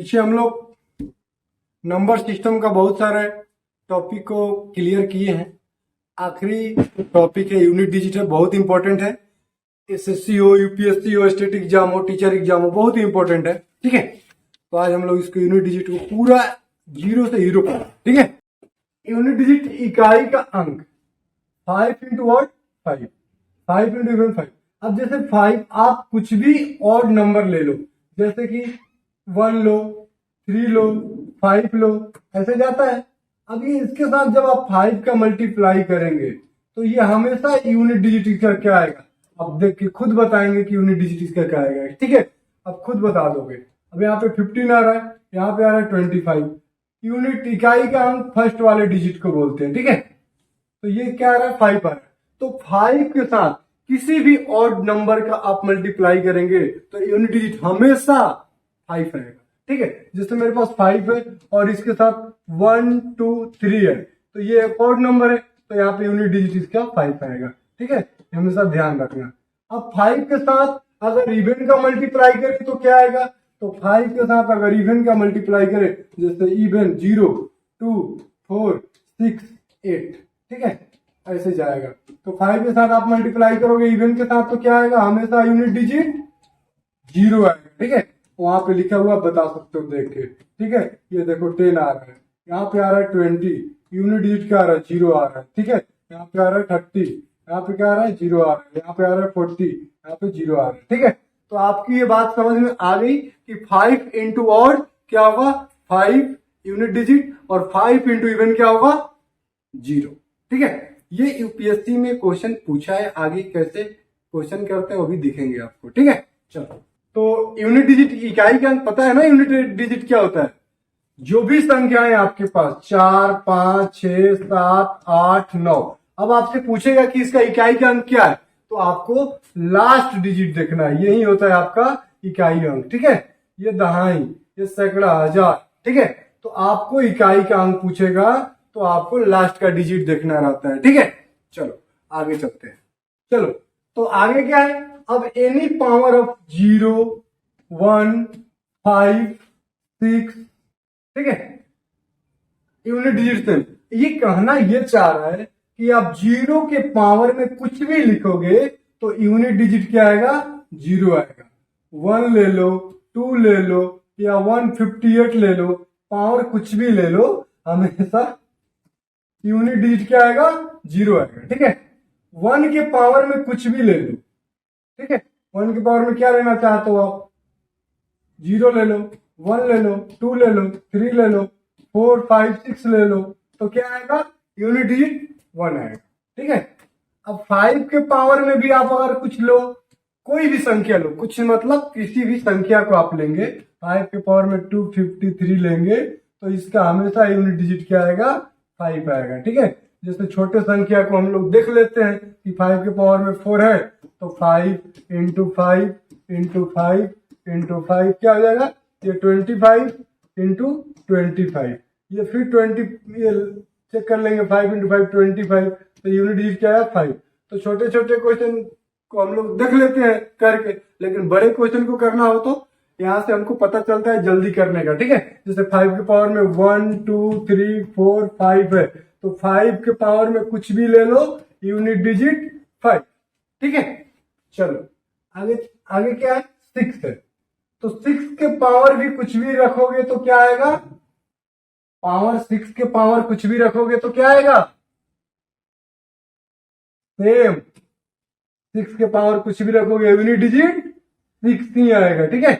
पीछे हम लोग नंबर सिस्टम का बहुत सारे टॉपिक को क्लियर किए हैं। आखिरी टॉपिक है यूनिट डिजिट है, बहुत इंपॉर्टेंट है। एसएससी हो, यूपीएससी हो, स्टेट एग्जाम हो, टीचर एग्जाम हो, बहुत ही इंपॉर्टेंट है। ठीक है, तो आज हम लोग इसको यूनिट डिजिट को पूरा जीरो से हीरो पर, ठीक है। यूनिट डिजिट इकाई का अंक 5 इंटू वॉट 5, 5 इंटू इवन 5। अब जैसे 5 आप कुछ भी ऑड नंबर ले लो, जैसे कि 1 लो, 3 लो, 5 लो, ऐसे जाता है। अब ये इसके साथ जब आप 5 का मल्टीप्लाई करेंगे तो ये हमेशा यूनिट डिजिट इसका क्या आएगा, अब देख के खुद बताएंगे कि यूनिट डिजिट इसका क्या आएगा। ठीक है, अब खुद बता दोगे। अब यहाँ पे 15 आ रहा है, यहाँ पे आ रहा है 25। यूनिट इकाई का अंक फर्स्ट वाले डिजिट को बोलते हैं। ठीक है, तो ये क्या आ रहा है 5 आ रहा है। तो 5 के साथ किसी भी ऑड नंबर का आप मल्टीप्लाई करेंगे तो यूनिट डिजिट हमेशा 5 रहेगा। ठीक है, जैसे मेरे पास 5 है और इसके साथ 1 2 3 है, तो ये एक ऑड नंबर है, तो यहाँ पे यूनिट डिजिट इसका 5 आएगा। ठीक है, हमेशा ध्यान रखना। अब 5 के साथ अगर इवन का मल्टीप्लाई करें तो क्या आएगा, तो 5 के साथ अगर इवन का मल्टीप्लाई करें, जैसे इवन 0 2 4 6 8, ठीक है, ऐसे जाएगा। तो 5 के साथ आप मल्टीप्लाई करोगे इवन के साथ तो क्या आएगा, हमेशा यूनिट डिजिट 0 आएगा। ठीक है, वहां पे लिखा हुआ बता सकते हो देख के। ठीक है, ये देखो 10 आ रहा है, यहाँ पे आ रहा है 20, यूनिट डिजिट क्या आ रहा है 0 आ रहा है। ठीक है, यहाँ पे आ रहा है 30, यहाँ पे क्या आ रहा है 0 आ रहा है, यहाँ पे आ रहा है 40, यहाँ पे 0 आ रहा है। ठीक है, तो आपकी ये बात समझ में आ गई कि 5 इंटू ऑड क्या होगा 5 यूनिट डिजिट, और 5 इंटू इवन क्या होगा 0। ठीक है, ये यूपीएससी में क्वेश्चन पूछा है, आगे कैसे क्वेश्चन करते हैं वो भी दिखेंगे आपको। ठीक है, चलो, तो यूनिट डिजिट इकाई का अंक पता है ना, यूनिट डिजिट क्या होता है, जो भी संख्याएं आपके पास 4 5 6 7 8 9, अब आपसे पूछेगा कि इसका इकाई का अंक क्या है, तो आपको लास्ट डिजिट देखना है, यही होता है आपका इकाई अंक। ठीक है, ये दहाई, ये सैकड़ा, हजार। ठीक है, तो आपको इकाई का अंक पूछेगा तो आपको लास्ट का डिजिट देखना रहता है। ठीक है, चलो आगे चलते हैं। चलो, तो आगे क्या है, अब एनी पावर ऑफ 0 1 5 6, ठीक है, यूनिट डिजिट से ये कहना ये चाह रहा है कि आप 0 के पावर में कुछ भी लिखोगे तो यूनिट डिजिट क्या आएगा 0 आएगा। 1 ले लो, 2 ले लो, या 158 ले लो, पावर कुछ भी ले लो, हमेशा यूनिट डिजिट क्या आएगा 0 आएगा। ठीक है, 1 के पावर में कुछ भी ले लो। ठीक है, 1 के पावर में क्या लेना चाहते हो आप, 0 ले लो, 1 ले लो, 2 ले लो, 3 ले लो, 4 5 6 ले लो, तो क्या आएगा यूनिट डिजिट 1 आएगा। ठीक है, अब 5 के पावर में भी आप अगर कुछ लो, कोई भी संख्या लो, कुछ मतलब किसी भी संख्या को आप लेंगे, 5 के पावर में 253 लेंगे तो इसका हमेशा यूनिट डिजिट क्या आएगा 5 आएगा। ठीक है, जैसे छोटे संख्या को हम लोग देख लेते हैं कि 5 के पावर में 4 है, तो 5 इंटू 5 इंटू 5 इंटू 5 क्या हो जाएगा, ये 25 इंटू 25, ये फिर 20, ये चेक कर लेंगे 5 इंटू 5 25, तो यूनिट डिजिट क्या है 5। तो छोटे छोटे क्वेश्चन को हम लोग देख लेते हैं करके, लेकिन बड़े क्वेश्चन को करना हो तो यहाँ से हमको पता चलता है जल्दी करने का। ठीक है, जैसे 5 के पावर में 1 2 3 4 5 है, तो 5 के पावर में कुछ भी ले लो, यूनिट डिजिट 5। ठीक है, चलो आगे आगे क्या है 6 है, तो 6 के पावर भी कुछ भी रखोगे तो क्या आएगा, पावर 6 के पावर कुछ भी रखोगे तो क्या आएगा सेम, 6 के पावर कुछ भी रखोगे यूनिट डिजिट 6 ही आएगा। ठीक है,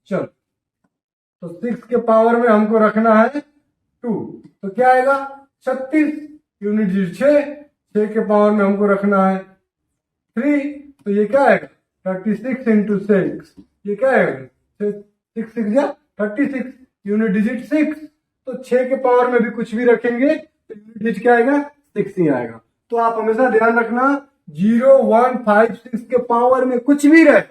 चलो, तो 6 के पावर में हमको रखना है 2, तो क्या आएगा 36, यूनिट डिजिट 6, 6 के पावर में हमको रखना है 3, तो ये क्या आएगा 36 इंटू 6, ये क्या आएगा 6 6 या 36, यूनिट डिजिट 6, तो 6 के पावर में भी कुछ भी रखेंगे तो यूनिट डिजिट क्या आएगा 6 ही आएगा। तो आप हमेशा ध्यान रखना 0 1 5 6 के पावर में कुछ भी रहे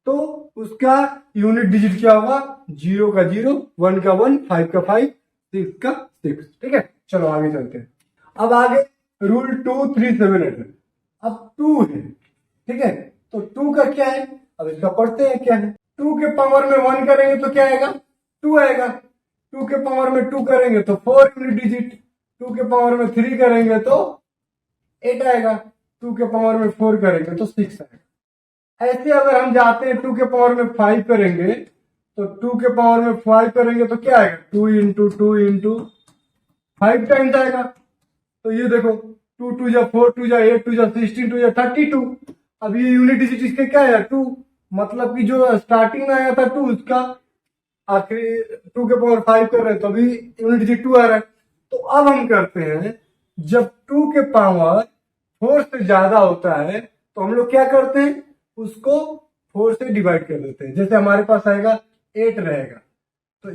तो उसका यूनिट डिजिट क्या होगा, 0 का 0, 1 का 1, 5 का 5, 6 का 6। ठीक है, चलो आगे चलते हैं। अब आगे रूल 2 3 7 8 है, अब 2 है। ठीक है, तो 2 का क्या है, अब इसका पढ़ते हैं क्या है। 2 के पावर में 1 करेंगे तो क्या आएगा, 2 आएगा। 2 के पावर में 2 करेंगे तो 4 यूनिट डिजिट। 2 के पावर में 3 करेंगे तो 8 आएगा। 2 के पावर में 4 करेंगे तो 6 आएगा। ऐसे अगर हम जाते हैं 2 के पावर में 5 करेंगे तो 2 के पावर में 5 करेंगे तो क्या आएगा, 2 इंटू 2 इंटू 5 टाइम्स आएगा। तो ये देखो 2 2 जा 4 2 जा 8 2 जा 16 2 जा 32। अब ये यूनिट डिजिट इसके क्या है, 2, मतलब कि जो स्टार्टिंग में आया था 2 उसका आखिरी 2 के पावर 5 कर रहे हैं तो अभी यूनिट डिजिट 2 आ रहा है। तो अब हम करते हैं, जब 2 के पावर 4 से ज्यादा होता है तो हम लोग क्या करते हैं, उसको 4 से डिवाइड कर देते हैं। जैसे हमारे पास आएगा 8 रहेगा तो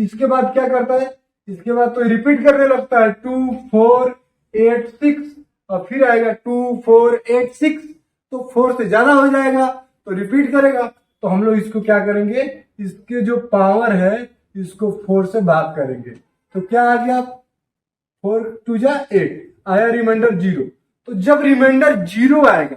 इसके बाद क्या करता है, इसके बाद तो रिपीट करने लगता है 2 4 8 6 और फिर आएगा 2 4 8 6। तो 4 से ज्यादा हो जाएगा तो रिपीट करेगा। तो हम लोग इसको क्या करेंगे, इसके जो पावर है इसको 4 से भाग करेंगे तो क्या आ गया, 4 2 जा 8 आया, रिमाइंडर 0। तो जब रिमाइंडर 0 आएगा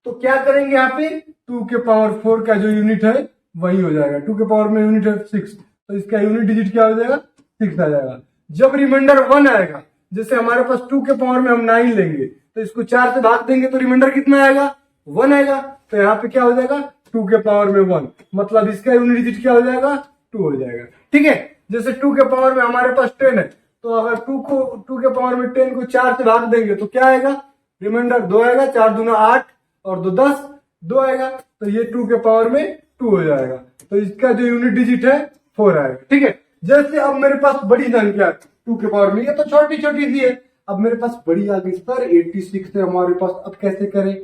तो क्या करेंगे, यहाँ पे 2 के पावर 4 का जो यूनिट है वही हो जाएगा। 2 के पावर में यूनिट है 6 तो इसका यूनिट डिजिट क्या हो जाएगा, 6 आ जाएगा। जब रिमाइंडर 1 आएगा, जैसे हमारे पास 2 के पावर में हम 9 लेंगे तो इसको 4 से भाग देंगे तो रिमाइंडर कितना आएगा, 1 आएगा। तो यहाँ पे क्या हो जाएगा, 2 के पावर में 1, मतलब इसका यूनिट डिजिट क्या हो जाएगा, 2 हो जाएगा। ठीक है, जैसे 2 के पावर में हमारे पास 10 है तो अगर 2 के पावर में 10 को 4 से भाग देंगे तो क्या आएगा, रिमाइंडर 2 आएगा। 4 दूना 8 और 2 10, 2 आएगा। तो ये 2 के पावर में 2 हो जाएगा। तो इसका जो यूनिट डिजिट है 4 आएगा। ठीक है, जैसे अब मेरे पास बड़ी संख्या 2 के पावर में, ये तो छोटी छोटी सी है, अब मेरे पास बड़ी आ गई सर 86 है हमारे पास, अब कैसे करें,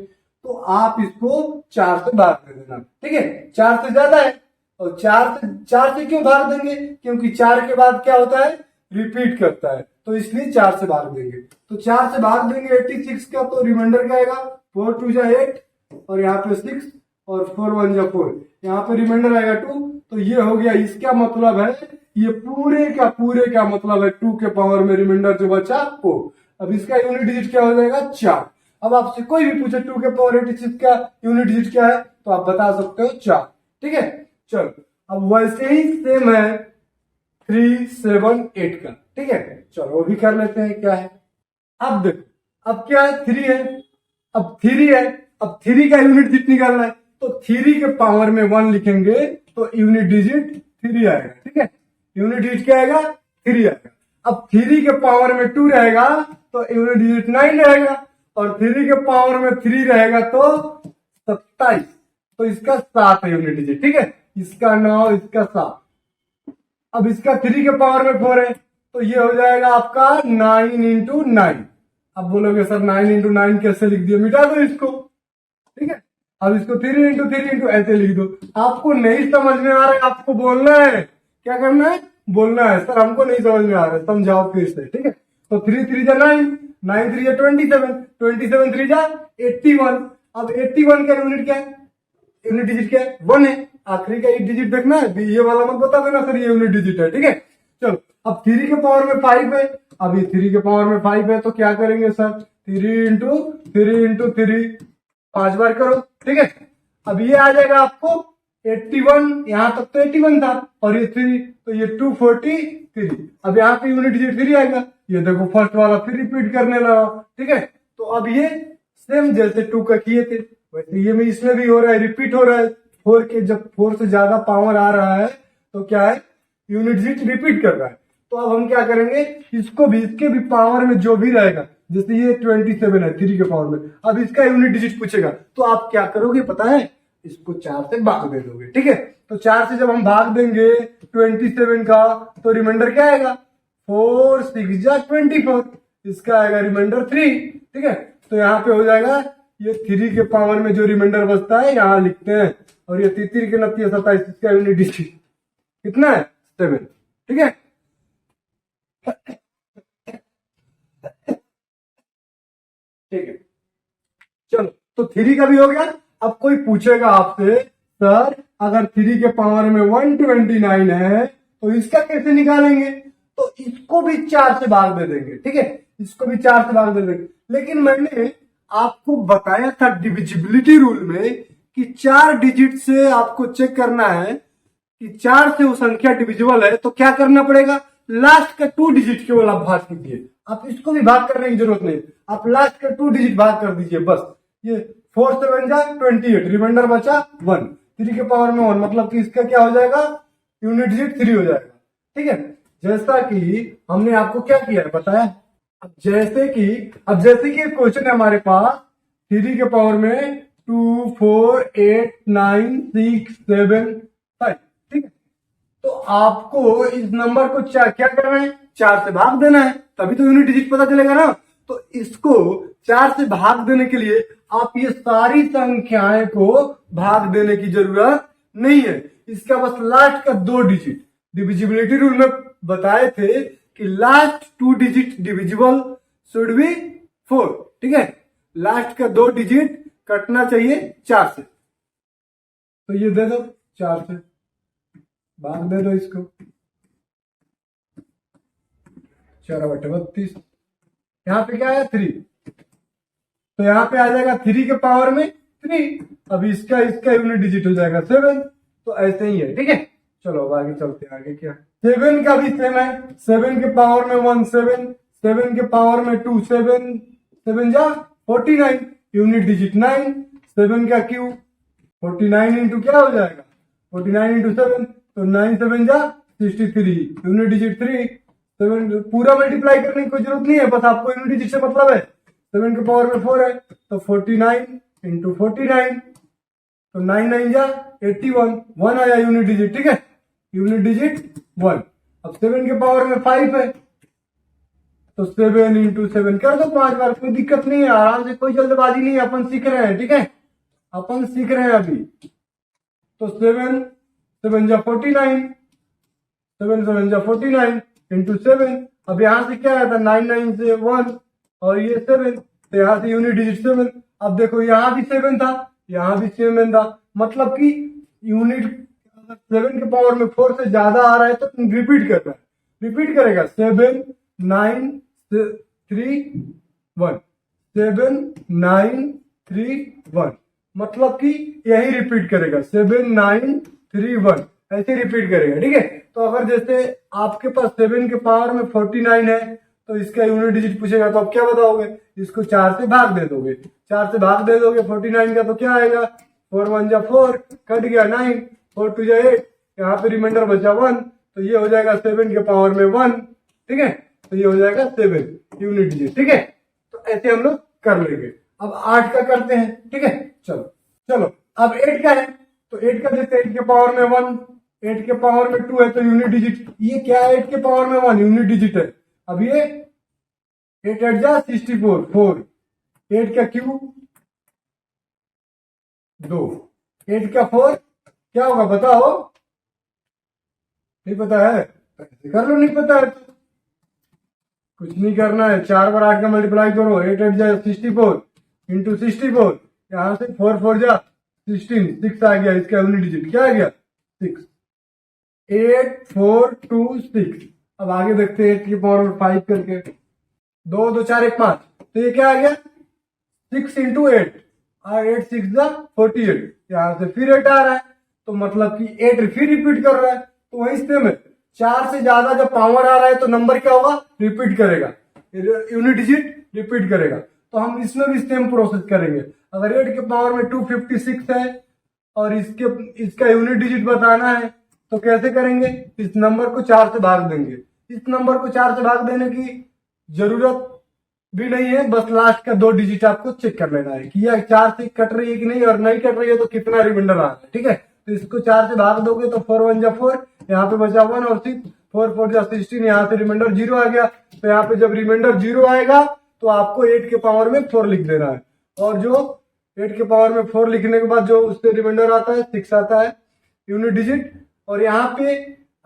तो आप इसको 4 से भाग दे देना। ठीक है, 4 से ज्यादा है और 4 से क्यों भाग देंगे, क्योंकि 4 के बाद क्या होता है, रिपीट करता है, तो इसलिए 4 से भाग देंगे। तो 4 से भाग देंगे 86 का तो रिमाइंडर क्या आएगा, 4 2 जा 8 और यहाँ पे 6 और 4 1 जा 4, यहाँ पे रिमाइंडर आएगा 2। तो ये हो गया, इसका मतलब है ये पूरे का मतलब है 2 के पावर में रिमाइंडर जो बचा वो। अब इसका यूनिट डिजिट क्या हो जाएगा, 4। अब आपसे कोई भी पूछे 2 के पावर 86 का यूनिट डिजिट क्या है तो आप बता सकते हो 4। ठीक है, चलो अब वैसे ही सेम है 3 7 8 का। ठीक है, चलो वो भी कर लेते हैं क्या है। अब देखो, अब क्या है, 3 है, अब 3 है, अब 3 का यूनिट डिजिट निकालना है तो 3 के पावर में 1 लिखेंगे तो यूनिट डिजिट 3 आएगा। ठीक है, यूनिट डिजिट क्या आएगा, 3 आएगा। अब 3 के पावर में 2 रहेगा तो यूनिट डिजिट 9 रहेगा और 3 के पावर में 3 रहेगा तो 27, तो इसका 7 है यूनिट डिजिट। ठीक है, इसका 9 इसका 7। अब इसका 3 के पावर में 4 है तो ये हो जाएगा आपका 9 इंटू 9। अब बोलोगे सर 9 इंटू 9 कैसे लिख दिया, मिटा दो इसको। ठीक है, अब इसको 3 इंटू 3 इंटू ऐसे लिख दो। आपको नहीं समझ में आ रहा है, आपको बोलना है, क्या करना है, बोलना है सर हमको नहीं समझ में आ रहा है, समझाओ फिर से। ठीक है, तो 3 3 जा 9, 9 3 जा 27, 27 3 जा 81। अब 81 का यूनिट क्या है, यूनिट डिजिट क्या है, 1 है। आखिरी का एक डिजिट देखना है, ये वाला मत बता देना सर ये यूनिट डिजिट है। ठीक है, चलो अब 3 के पावर में 5 है, अब ये 3 के पावर में 5 है तो क्या करेंगे सर, 3 इंटू 3 5 बार करो। ठीक है, अब ये आ जाएगा आपको 81, यहां तक तो 81 था और ये 3 तो ये 243। अब यहाँ पे यूनिट डिजिट 3 आएगा, ये देखो फर्स्ट वाला फिर रिपीट करने लगा। ठीक है, तो अब ये सेम जैसे 2 का किए थे वैसे ये में इसमें भी हो रहा है, रिपीट हो रहा है। 4 के जब 4 से ज्यादा पावर आ रहा है तो क्या है, यूनिट डिजिट रिपीट कर रहा है। तो अब हम क्या करेंगे, इसको भी, इसके भी पावर में जो भी रहेगा, जैसे ये 27 है 3 के पावर में, अब इसका यूनिट डिजिट पूछेगा तो आप क्या करोगे पता है, इसको 4 से भाग दे दोगे। ठीक है, तो 4 से जब हम भाग देंगे 27 का तो रिमाइंडर क्या आएगा, 4 6 जा 24, इसका आएगा रिमाइंडर 3। ठीक है, तो यहाँ पे हो जाएगा ये 3 के पावर में जो रिमाइंडर बचता है यहाँ लिखते हैं, और ये 33 के 29 27, इसका यूनिट डिजिट कितना है, 7। ठीक है, ठीक है, चलो तो 3 का भी हो गया। अब कोई पूछेगा आपसे सर अगर 3 के पावर में 129 है तो इसका कैसे निकालेंगे, तो इसको भी 4 से भाग दे देंगे। ठीक है, इसको भी 4 से भाग दे देंगे, लेकिन मैंने आपको बताया था डिविजिबिलिटी रूल में कि 4 डिजिट से आपको चेक करना है कि 4 से वो संख्या डिविजिबल है, तो क्या करना पड़ेगा, लास्ट का 2 डिजिट केवल आप भाग कीजिए। आप इसको भी भाग करने की जरूरत नहीं, आप लास्ट का 2 डिजिट भाग कर दीजिए बस। ये 4 से बन जाए 28, रिमाइंडर बचा 1, 3 के पावर में 1, मतलब कि इसका क्या हो जाएगा, यूनिट डिजिट 3 हो जाएगा। ठीक है, जैसा कि हमने आपको क्या किया है बताया। अब जैसे कि क्वेश्चन है हमारे पास 3 के पावर में 2, 4, 8, 9, 6, 7, 5। ठीक है, तो आपको इस नंबर को क्या करना है, 4 से भाग देना है, तभी तो यूनिट डिजिट पता चलेगा ना। तो इसको 4 से भाग देने के लिए आप ये सारी संख्याएं को भाग देने की जरूरत नहीं है, इसका बस लास्ट का 2 डिजिट। डिविजिबिलिटी रूल में बताए थे कि last 2 digit divisible should be 4। ठीक है, लास्ट का 2 डिजिट कटना चाहिए 4 से, तो ये दे दो 4 से भाग दे दो इसको, 4/32। यहाँ पे क्या है 3, तो यहाँ पे आ जाएगा 3 के पावर में 3। अब इसका यूनिट डिजिट हो जाएगा 7। तो ऐसे ही है। ठीक है, चलो अब आगे चलते हैं। आगे क्या, 7 का भी सेम है, 7 के पावर में 1 7, 7 के पावर में 2 7, 7 जा 49, यूनिट डिजिट 9। 7 का क्यूब 49 इंटू क्या हो जाएगा, 49 इंटू 7, तो 9 7 जा 63, यूनिट डिजिट 3। 7 पूरा मल्टीप्लाई करने की कोई जरूरत नहीं है, बस आपको यूनिट डिजिट से मतलब है। 7 के पावर में 4 है, तो 49 इंटू 49, तो 9 9 जा 81, 1 आया यूनिट डिजिट। ठीक है, यूनिट डिजिट 1। अब 7 के पावर में 5 है, तो 7 इंटू 7 कर दो 5 बार, कोई दिक्कत नहीं है, आराम से, कोई जल्दबाजी नहीं है, अपन सीख रहे हैं। ठीक है, अपन सीख रहे हैं अभी। तो 7 7 जा 49, 7 7 जा 49 इंटू 7। अब यहां से क्या आया था, 9 9 से 1 और ये 7, तो यहां से यूनिट डिजिट 7। अब देखो यहां भी 7 था, यहां भी 7 था, मतलब कि यूनिट 7 के पावर में 4 से ज्यादा आ रहा है तो रिपीट करना है, रिपीट करेगा 7 9 3 1, 7 9 3 1, मतलब कि यही रिपीट करेगा 7 9 3 1, ऐसे रिपीट करेगा। ठीक है, तो अगर जैसे आपके पास 7 के पावर में 49 है, तो इसका यूनिट डिजिट पूछेगा तो आप क्या बताओगे, इसको 4 से भाग दे दोगे, 4 से भाग दे दोगे 49 का, तो क्या आएगा, 4 1 जा 4, कट गया 9, 4 2 जा 8, यहाँ पे रिमाइंडर बचा 1, तो ये हो जाएगा 7 के पावर में 1। ठीक है, तो ये हो जाएगा 7 यूनिट डिजिट। ठीक है, तो ऐसे हम लोग कर लेंगे। अब 8 का करते हैं। ठीक है, चलो अब 8 का है, तो 8 का जैसे 8 के पावर में 1, 8 के पावर में 2 है, तो यूनिट डिजिट ये क्या है, 8 के पावर में 1 यूनिट डिजिट है। अब ये 8 8 जा 64, 4, 8 का क्यूब 2, 8 का 4 क्या होगा बताओ, नहीं पता है, ऐसे कर लो, नहीं पता है तो कुछ नहीं करना है, 4 बार 8 का मल्टीप्लाई करो, 8 8 जा 64 इंटू 64, यहां से 4 4 जा 16, 6 आ गया, इसका यूनिट डिजिट क्या आ गया 6, 8 4 2 6। अब आगे देखते हैं 8 की पावर में 5 करके, 2 2 4 1 5, तो ये क्या आ गया 6 इंटू 8, 8 6 जा 48, यहां से फिर 8 आ रहा है, तो मतलब कि 8 फिर रिपीट कर रहा है, तो वही सेम है, 4 से ज्यादा जब पावर आ रहा है तो नंबर क्या होगा, रिपीट करेगा, यूनिट डिजिट रिपीट करेगा। तो हम इसमें भी सेम प्रोसेस करेंगे। अगर 8 के पावर में 256 है और इसका यूनिट डिजिट बताना है, तो कैसे करेंगे, इस नंबर को 4 से भाग देंगे। इस नंबर को 4 से भाग देने की जरूरत भी नहीं है, बस लास्ट का 2 डिजिट आपको चेक कर लेना है कि यह 4 से कट रही है कि नहीं, और नहीं कट रही है तो कितना रिमाइंडर आ रहा है। ठीक है, तो इसको 4 से भाग दोगे तो 4 1 जा 4, यहाँ पे बचा 1 और 6, 4 4 जा 16, यहाँ से रिमाइंडर 0 आ गया। तो यहाँ पे जब रिमाइंडर 0 आएगा तो आपको 8 के पावर में 4 लिख देना है, और जो 8 के पावर में 4 लिखने के बाद जो उससे रिमाइंडर आता है 6 आता है यूनिट डिजिट। और यहाँ पे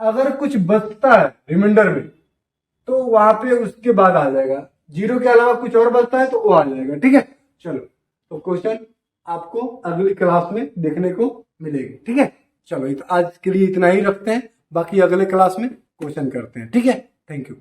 अगर कुछ बचता है रिमाइंडर में तो वहां पे उसके बाद आ जाएगा, 0 के अलावा कुछ और बचता है तो वो आ जाएगा। ठीक है, चलो तो क्वेश्चन आपको अगली क्लास में देखने को मिलेगी। ठीक है, चलो आज के लिए इतना ही रखते हैं, बाकी अगले क्लास में क्वेश्चन करते हैं। ठीक है, थैंक यू।